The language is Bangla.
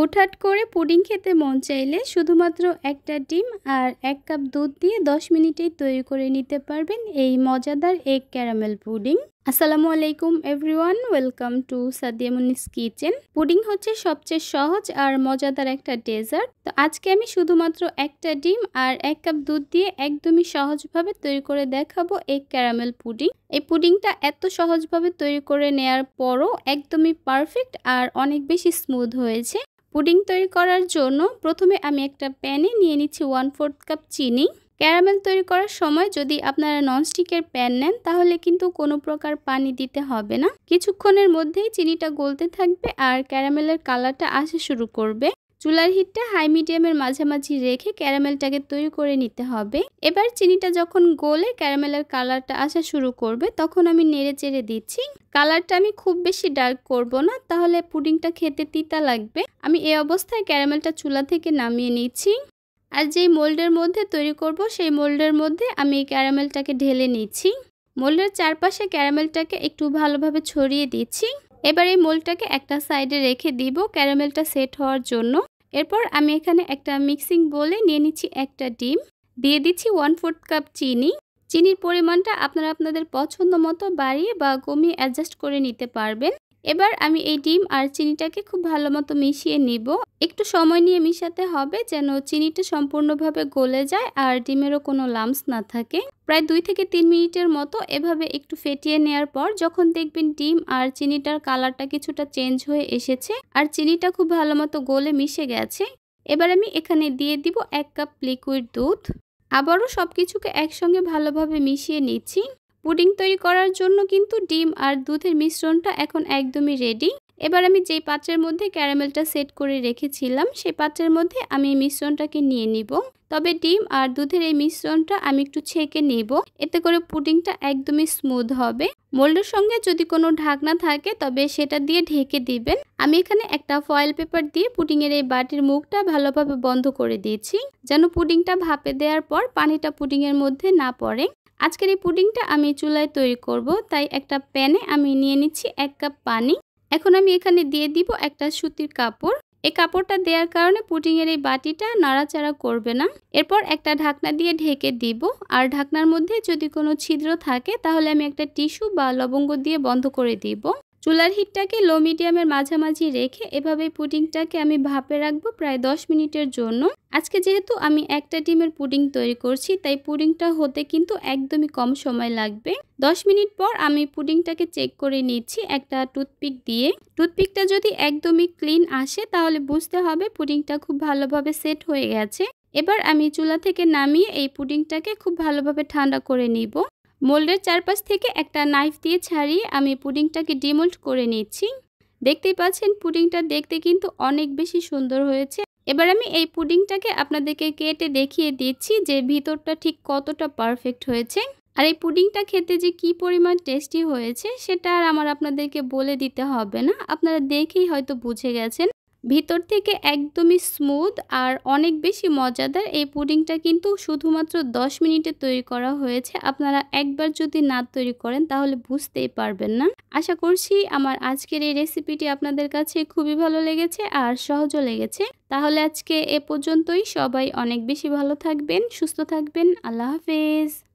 হুটহাট করে পুডিং খেতে মন চাইলে শুধুমাত্র একটা ডিম আর ১ কাপ দুধ দিয়ে ১০ মিনিটেই তৈরি করে নিতে পারবেন এই মজাদার এগ ক্যারামেল পুডিং। আসসালামু আলাইকুম everyone, welcome to Sadia Munis kitchen. Pudding হচ্ছে সবচেয়ে সহজ আর মজাদার একটা ডেজার্ট। তো আজকে আমি শুধুমাত্র একটা ডিম আর ১ কাপ দুধ দিয়ে একদমই সহজভাবে তৈরি করে দেখাবো এগ ক্যারামেল পুডিং। এই পুডিংটা এত সহজভাবে তৈরি করে নেয়ার পরও একদমই পারফেক্ট আর অনেক বেশি স্মুথ হয়েছে। পুডিং তৈরি করার জন্য প্রথমে আমি একটা প্যানে নিয়ে নিচ্ছি 1/4 কাপ চিনি। ক্যারামেল তৈরি করার সময় যদি আপনারা ননস্টিকের প্যান নেন তাহলে কিন্তু কোনো প্রকার পানি দিতে হবে না। কিছুক্ষণের মধ্যেই চিনিটা গলতে থাকবে আর ক্যারামেলের কালারটা আসা শুরু করবে। চুলার হিটটা হাই মিডিয়ামের মাঝামাঝি রেখে ক্যারামেলটাকে তৈরি করে নিতে হবে। এবার চিনিটা যখন গলে ক্যারামেলের কালারটা আসা শুরু করবে তখন আমি নেড়ে চেড়ে দিচ্ছি। কালারটা আমি খুব বেশি ডার্ক করব না, তাহলে পুডিংটা খেতে তিতা লাগবে। আমি এই অবস্থায় ক্যারামেলটা চুলা থেকে নামিয়ে নিচ্ছি। আর যেই মোল্ডের মধ্যে তৈরি করব সেই মোল্ডের মধ্যে আমি ক্যারামেলটাকে ঢেলে নিচ্ছি। মোল্ডের চারপাশে ক্যারামেলটাকে একটু ভালোভাবে ছড়িয়ে দিচ্ছি। এবার এই মোল্ডটাকে একটা সাইডে রেখে দিব ক্যারামেলটা সেট হওয়ার জন্য। এরপর আমি এখানে একটা মিক্সিং বোলে নিয়ে নিচ্ছি একটা ডিম, দিয়ে দিচ্ছি 1/4 কাপ চিনি। চিনির পরিমাণটা আপনারা আপনাদের পছন্দ মতো বাড়িয়ে বা কমিয়ে অ্যাডজাস্ট করে নিতে পারবেন। এবার আমি এই ডিম আর চিনিটাকে খুব ভালো মতো মিশিয়ে নিব। একটু সময় নিয়ে মিশাতে হবে যেন চিনিটা সম্পূর্ণভাবে গলে যায় আর ডিমেরও কোনো লাম্পস না থাকে। প্রায় 2 থেকে 3 মিনিটের মতো এভাবে একটু ফেটিয়ে নেওয়ার পর যখন দেখবেন ডিম আর চিনিটার কালারটা কিছুটা চেঞ্জ হয়ে এসেছে আর চিনিটা খুব ভালো মতো গলে মিশে গেছে, এবার আমি এখানে দিয়ে দিব 1 কাপ লিকুইড দুধ। আবারও সবকিছুকে একসঙ্গে ভালোভাবে মিশিয়ে নিচ্ছি। পুডিং তৈরি করার জন্য কিন্তু ডিম আর দুধের মিশ্রণটা এখন একদমই রেডি। এবার আমি যেই পাত্রের মধ্যে ক্যারামেলটা সেট করে রেখেছিলাম সেই পাত্রের মধ্যে আমি এই মিশ্রণটাকে নিয়ে নিব। তবে ডিম আর দুধের এই মিশ্রণটা আমি একটু ছেঁকে নিব, এতে করে পুডিংটা একদমই স্মুথ হবে। মোল্ডের সঙ্গে যদি কোনো ঢাকনা থাকে তবে সেটা দিয়ে ঢেকে দিবেন। আমি এখানে একটা ফয়েল পেপার দিয়ে পুডিংয়ের এই বাটির মুখটা ভালোভাবে বন্ধ করে দিয়েছি যেন পুডিংটা ভাপে দেওয়ার পর পানিটা পুডিংয়ের মধ্যে না পড়ে। আজকের এই পুডিংটা আমি চুলায় তৈরি করব, তাই একটা প্যানে আমি নিয়ে নিচ্ছি 1 কাপ পানি। এখন আমি এখানে দিয়ে দিব একটা সুতির কাপড়। এই কাপড়টা দেওয়ার কারণে পুডিংয়ের এই বাটিটা নাড়াচাড়া করবে না। এরপর একটা ঢাকনা দিয়ে ঢেকে দিব আর ঢাকনার মধ্যে যদি কোনো ছিদ্র থাকে তাহলে আমি একটা টিস্যু বা লবঙ্গ দিয়ে বন্ধ করে দিব। চুলার হিটটাকে লো মিডিয়ামের মাঝামাঝি রেখে এভাবে পুডিংটাকে আমি ভাপে রাখবো প্রায় 10 মিনিটের জন্য। আজকে যেহেতু আমি একটা ডিমের পুডিং তৈরি করছি তাই পুডিংটা হতে কিন্তু একদমই কম সময় লাগবে। 10 মিনিট পর আমি পুডিংটাকে চেক করে নিচ্ছি একটা টুথপিক দিয়ে। টুথপিকটা যদি একদমই ক্লিন আসে তাহলে বুঝতে হবে পুডিংটা খুব ভালোভাবে সেট হয়ে গেছে। এবার আমি চুলা থেকে নামিয়ে এই পুডিংটাকে খুব ভালোভাবে ঠান্ডা করে নিব। মোল্ডের চারপাশ থেকে একটা নাইফ দিয়ে ছাড়িয়ে আমি পুডিংটাকে ডিমোল্ড করে নিচ্ছি। দেখতেই পাচ্ছেন পুডিংটা দেখতে কিন্তু অনেক বেশি সুন্দর হয়েছে। এবার আমি এই পুডিংটাকে আপনাদেরকে কেটে দেখিয়ে দিচ্ছি যে ভিতরটা ঠিক কতটা পারফেক্ট হয়েছে। আর এই পুডিংটা খেতে যে কি পরিমাণ টেস্টি হয়েছে সেটা আর আমার আপনাদেরকে বলে দিতে হবে না, আপনারা দেখেই হয়তো বুঝে গেছেন। ভিতর থেকে একদমই স্মুথ আর অনেক বেশি মজাদার। এই পুডিংটা কিন্তু শুধুমাত্র 10 মিনিটে তৈরি করা হয়েছে। আপনারা একবার যদি না তৈরি করেন তাহলে বুঝতেই পারবেন না। আশা করছি আমার আজকের এই রেসিপিটি আপনাদের কাছে খুবই ভালো লেগেছে আর সহজও লেগেছে। তাহলে আজকে এ পর্যন্তই। সবাই অনেক বেশি ভালো থাকবেন, সুস্থ থাকবেন। আল্লাহ হাফেজ।